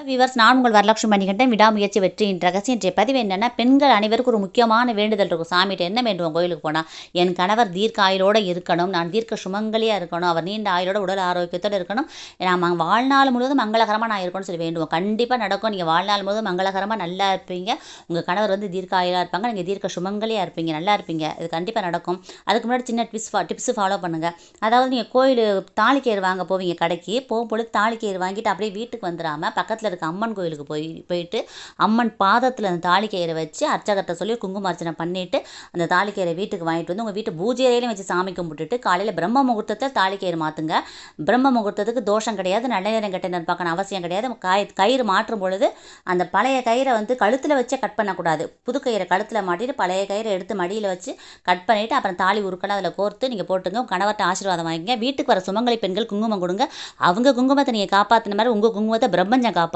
Viewers, நான் உங்கள் வரலட்சுமி மணிகண்டன். விடாமுயற்சி வெற்றியின் ரகசியம். இன்றைய பதிவு என்னன்னா, பெண்கள் அனைவருக்கும் ஒரு முக்கியமான வேண்டுதல் இருக்கும். சாமிகிட்ட என்ன வேண்டுவோம் கோயிலுக்கு போனால்? என் கணவர் தீர்க்க ஆயுளோடு இருக்கணும், நான் தீர்க்க சுமங்கலியாக இருக்கணும், அவர் நீண்ட ஆயுளோட உடல் ஆரோக்கியத்தோடு இருக்கணும், நான் வாழ்நாள் முழுவதும் மங்களகரமாக நான் இருக்கணும்னு சொல்லி வேண்டுவோம். கண்டிப்பாக நடக்கும். நீங்கள் வாழ்நாள் முழுவதும் மங்களகரமாக நல்லா இருப்பீங்க. உங்கள் கணவர் வந்து தீர்க்க ஆயுளாக இருப்பாங்க, நீங்கள் தீர்க்க சுமங்கலியாக இருப்பீங்க, நல்லா இருப்பீங்க. இது கண்டிப்பாக நடக்கும். அதுக்கு முன்னாடி சின்ன டிப்ஸ் ஃபாலோ பண்ணுங்கள். அதாவது நீங்கள் கோயில் தாலிக்கயிறு வாங்க போவீங்க கடைக்கு. போகும்பொழுது தாலிக்கயிறு வாங்கிட்டு அப்படியே வீட்டுக்கு வந்துடாமல் பக்கத்தில் இருக்க அம்மன் கோயிலுக்கு போயிட்டு அம்மன் பாதத்தில் அந்த தாலிக்கயிறை வச்சு அர்ச்சகர்கிட்ட சொல்லி குங்கும அர்ச்சனை பண்ணிவிட்டு அந்த தாலிக்கயிறை வீட்டுக்கு வாங்கிட்டு வந்து உங்கள் வீட்டு பூஜை அறையிலையும் வச்சு சாமி கும்பிட்டுட்டு காலையில் பிரம்ம முகூர்த்தத்தில் தாலிக்கயிறு மாற்றுங்க. பிரம்ம முகூர்த்தத்துக்கு தோஷம் கிடையாது, நல்ல நேரம் கெட்ட நேரம் பார்க்கணும் அவசியம் கிடையாது. கயிறு மாற்றும் பொழுது அந்த பழைய கயிறை வந்து கழுத்தில் வச்சே கட் பண்ணக்கூடாது. புது கயிறை கழுத்தில் மாட்டிட்டு பழைய கயிறை எடுத்து மடியில் வச்சு கட் பண்ணிவிட்டு அப்புறம் தாலி உருக்கலாம் அதில் கோர்த்து நீங்கள் போட்டுங்க. கணவர்கிட்ட ஆசீர்வாதம் வாங்கிங்க. வீட்டுக்கு வர சுமங்கலி பெண்கள் குங்குமம் கொடுங்க. அவங்க குங்குமத்தை நீங்கள் காப்பாற்றின மாதிரி உங்கள் குங்குமத்தை பிரம்மஞ்சம் காப்பாற்று.